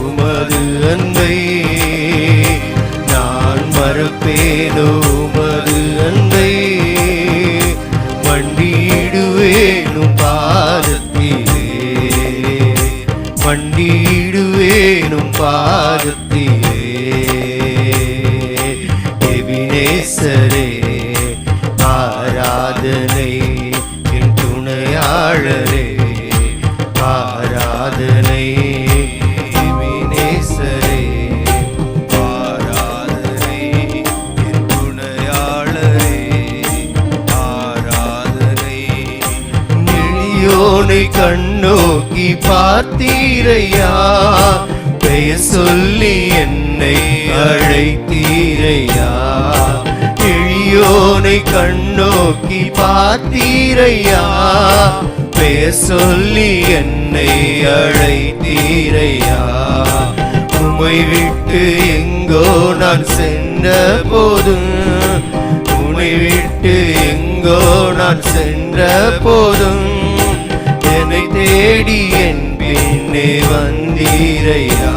உமது அன்பை, நான் மறப்பேனோ உமது அன்பை, மண்டியிடுவேனும் பாதத்திலே, மண்டியிடுவேனும் பாதத்திலே. எபினேசரே ஆராதனை, என் துணையாளரே ஆராதனை. எபினேசரே ஆராதனை, என் துணையாளரே ஆராதனை. எளியோனை கண்ணோக்கி பார்த்தீரையா, பெயர் சொல்லி என்னை அழைத்தீரையா. எளியோனை கண்ணோக்கி பார்த்தீரையா, பெயர் சொல்லி என்னை அழைத்தீரையா. உம்மை விட்டு எங்கோ நான் சென்ற போதும், உம்மை விட்டு எங்கோ நான் சென்ற போதும், என்னை தேடி என் பின்னே வந்தீரையா,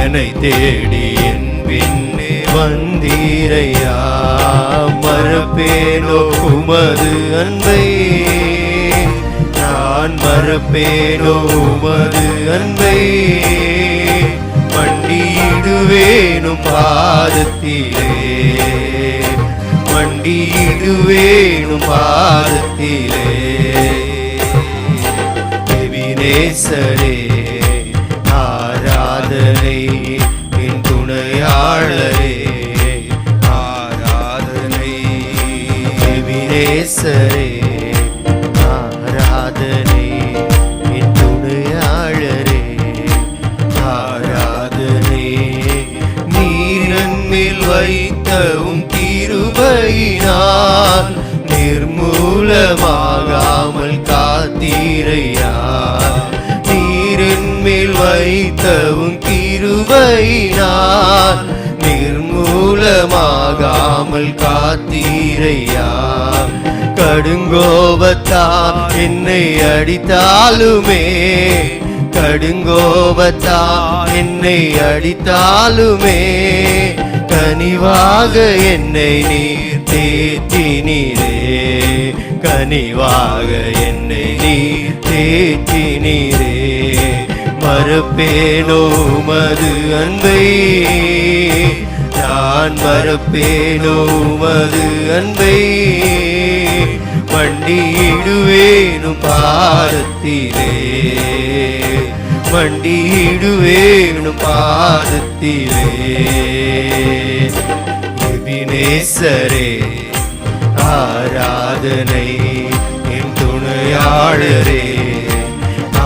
என்னை தேடி என் பின்னே வந்தீரையா. மறப்பேனோ உமது அன்பை, நான் மறப்பேனோ உமது அன்பை, மண்டியிடுவேனும் பாதத்திலே, மண்டியிடுவேனும் பாதத்திலே. எபினேசரே ஆராதனை, என் துணையாளரே ஆராதனை. எபினேசரே ஆராதனை, என் துணையாளரே ஆராதனை. நீரன்மேல் வைத்தவும் கிருபையினால் நிர்மூலமாகாமல் காத்தீரையா. நீரின்மேல் வைத்தவும் கிருபையினால் நிர்மூலமாகாமல் காத்தீரையா. கடுங்கோபத்தா என்னை அடித்தாலுமே, கடுங்கோபத்தா என்னை அடித்தாலுமே, கனிவாக என்னை நீர் தேற்றினீரே, கனிவாக என்னை நீர் தேற்றினீரே. மறப்பேனோ உமது அன்பை, நான் மறப்பேனோ உமது அன்பை, மண்டியிடுவேனும் பாதத்திலே, மண்டியிடுவேனும் பாதத்திலே. எபினேசரே ஆராதனை, என் துணையாளரே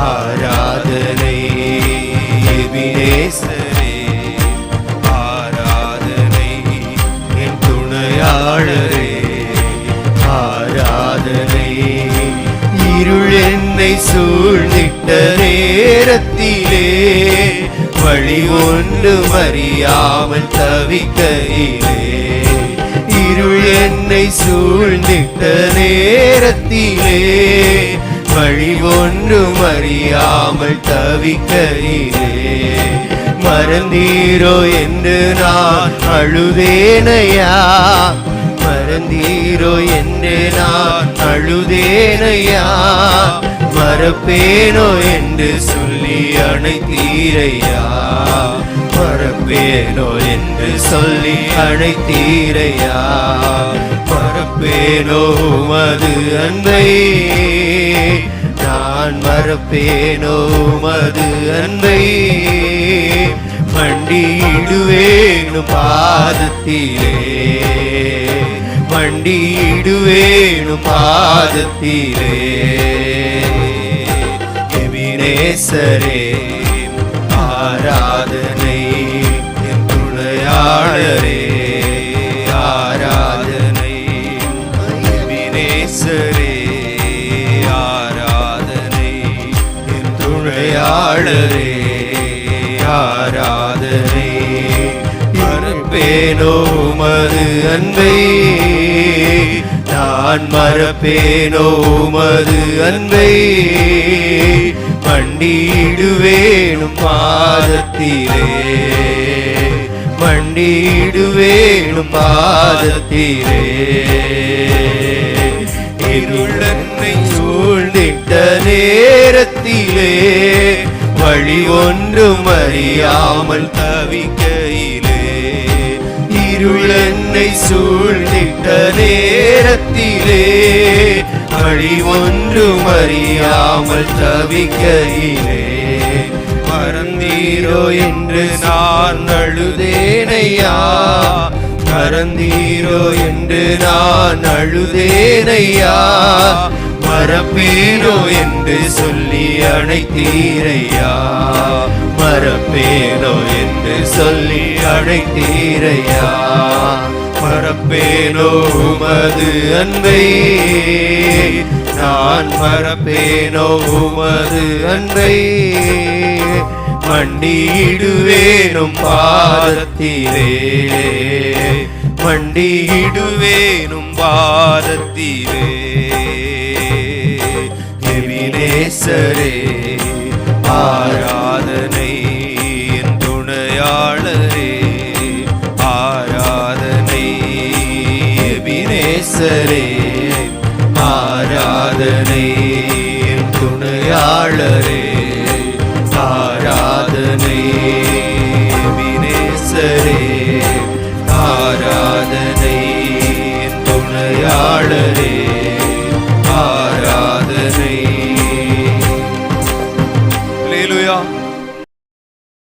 ஆராதனை. எபினேசரே ஆராதனை, என் துணையாளரே ஆராதனை. இருள் என்னை சூழ்ந்திட்ட நேரத்திலே, வழி ஒன்றும் அறியாமல் தவிக்கையிலே, இருள் என்னை சூழ்ந்திட்ட நேரத்திலே, வழி ஒன்றும் அறியாமல் தவிக்கையிலே, மறந்தீரோ என்று நான் அழுதேனையா, மறந்தீரோ என்று நான் அழுதேனையா. மறப்பேனோ என்று சொல்லி அழைத்தீரையா, மறப்பேனோ என்று சொல்லி அழைத்தீரையா. மறப்பேனோ உமது அன்பை, நான் மறப்பேனோ உமது அன்பை, மண்டியிடுவேனும் பாதத்திலே, மண்டியிடுவேனும் பாதத்திலே. எபினேசரே ஆராதனை, என் துணையாளரே ஆராதனை. எபினேசரே ஆராதனை, என் துணையாளரே ஆராதனை. மறப்பேனோ உமது அன்பை, நான் மறப்பேனோ உமது அன்பை, மண்டியிடுவேனும் பாதத்திலே, மண்டியிடுவேனும் பாதத்திலே. இருள் என்னை சூழ்ந்திட்ட நேரத்திலே, வழி ஒன்றும் அறியாமல் தவிக்கையிலே, இருள் என்னை சூழ்ந்திட்ட நேரத்திலே, வழி ஒன்றும் அறியாமல் தவிக்கையிலே, மறந்தீரோ என்று நான் அழுதேனையா, மறந்தீரோ என்று நான் அழுதேனையா, மறப்பேனோ என்று சொல்லி அழைத்தீரையா, மறப்பேனோ என்று சொல்லி அழைத்தீரையா, மறப்பேனோ உமது அன்பை, நான் மறப்பேனோ உமது அன்பை, மண்டியிடுவேனும் பாதத்திலே, மண்டியிடுவேனும் பாதத்திலே. எபினேசரே ஆராதனை என் துணையாளரே, ஆராதனை எபினேசரே, ஆராதனை என் துணையாளரே, ஆராதனை எபினேசரே, ஆராதனை என் துணையாளரே,